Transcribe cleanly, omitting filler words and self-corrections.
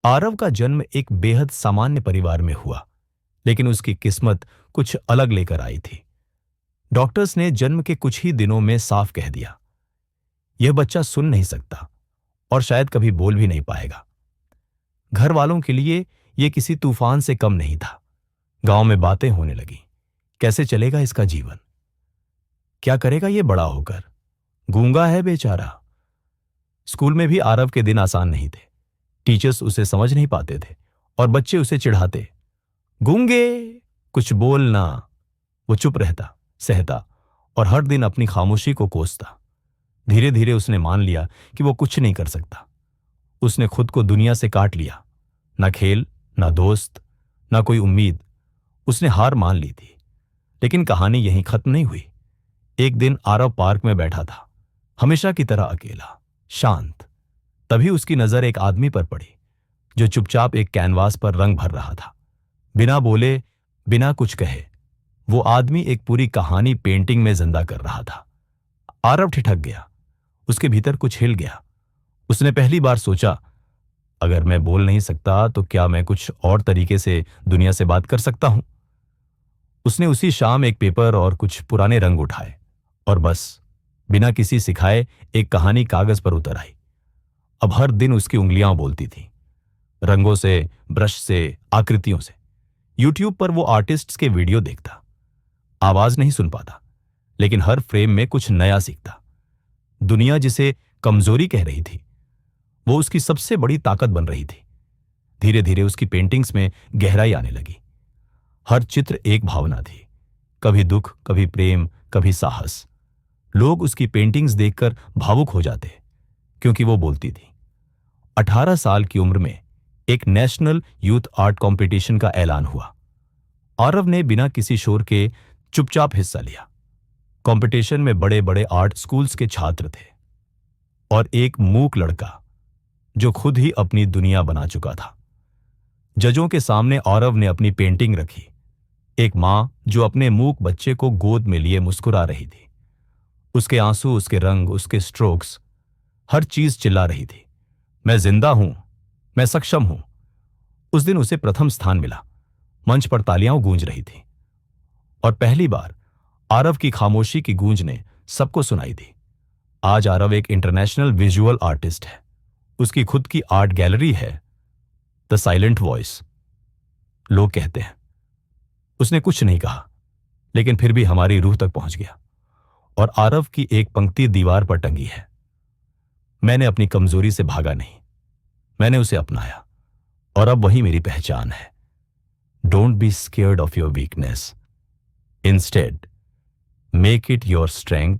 आरव का जन्म एक बेहद सामान्य परिवार में हुआ, लेकिन उसकी किस्मत कुछ अलग लेकर आई थी। डॉक्टर्स ने जन्म के कुछ ही दिनों में साफ कह दिया, यह बच्चा सुन नहीं सकता और शायद कभी बोल भी नहीं पाएगा। घर वालों के लिए यह किसी तूफान से कम नहीं था। गांव में बातें होने लगी, कैसे चलेगा इसका जीवन, क्या करेगा ये बड़ा होकर, गूंगा है बेचारा। स्कूल में भी आरव के दिन आसान नहीं थे। टीचर्स उसे समझ नहीं पाते थे और बच्चे उसे चिढ़ाते, गूंगे, कुछ बोलना। वो चुप रहता, सहता और हर दिन अपनी खामोशी को कोसता। धीरे धीरे उसने मान लिया कि वो कुछ नहीं कर सकता। उसने खुद को दुनिया से काट लिया, ना खेल, ना दोस्त, ना कोई उम्मीद। उसने हार मान ली थी। लेकिन कहानी यहीं खत्म नहीं हुई। एक दिन आरव पार्क में बैठा था, हमेशा की तरह अकेला, शांत। तभी उसकी नजर एक आदमी पर पड़ी जो चुपचाप एक कैनवास पर रंग भर रहा था। बिना बोले, बिना कुछ कहे, वो आदमी एक पूरी कहानी पेंटिंग में जिंदा कर रहा था। आरव ठिठक गया। उसके भीतर कुछ हिल गया। उसने पहली बार सोचा, अगर मैं बोल नहीं सकता तो क्या मैं कुछ और तरीके से दुनिया से बात कर सकता हूं। उसने उसी शाम एक पेपर और कुछ पुराने रंग उठाए और बस बिना किसी सिखाए एक कहानी कागज पर उतर आई। अब हर दिन उसकी उंगलियां बोलती थीं, रंगों से, ब्रश से, आकृतियों से। यूट्यूब पर वो आर्टिस्ट्स के वीडियो देखता, आवाज नहीं सुन पाता, लेकिन हर फ्रेम में कुछ नया सीखता। दुनिया जिसे कमजोरी कह रही थी, वो उसकी सबसे बड़ी ताकत बन रही थी। धीरे धीरे उसकी पेंटिंग्स में गहराई आने लगी। हर चित्र एक भावना थी, कभी दुख, कभी प्रेम, कभी साहस। लोग उसकी पेंटिंग्स देखकर भावुक हो जाते क्योंकि वो बोलती थी। 18 साल की उम्र में एक नेशनल यूथ आर्ट कंपटीशन का ऐलान हुआ। आरव ने बिना किसी शोर के चुपचाप हिस्सा लिया। कंपटीशन में बड़े बड़े आर्ट स्कूल्स के छात्र थे और एक मूक लड़का जो खुद ही अपनी दुनिया बना चुका था। जजों के सामने आरव ने अपनी पेंटिंग रखी। एक मां जो अपने मूक बच्चे को गोद में लिए मुस्कुरा रही थी। उसके आंसू, उसके रंग, उसके स्ट्रोक्स, हर चीज चिल्ला रही थी, मैं जिंदा हूं, मैं सक्षम हूं। उस दिन उसे प्रथम स्थान मिला। मंच पर तालियां गूंज रही थी और पहली बार आरव की खामोशी की गूंज ने सबको सुनाई दी। आज आरव एक इंटरनेशनल विजुअल आर्टिस्ट है। उसकी खुद की आर्ट गैलरी है, द साइलेंट वॉइस, लोग कहते हैं। उसने कुछ नहीं कहा, लेकिन फिर भी हमारी रूह तक पहुंच गया। और आरव की एक पंक्ति दीवार पर टंगी है, मैंने अपनी कमजोरी से भागा नहीं, मैंने उसे अपनाया और अब वही मेरी पहचान है। Don't be scared of your weakness, instead make it your strength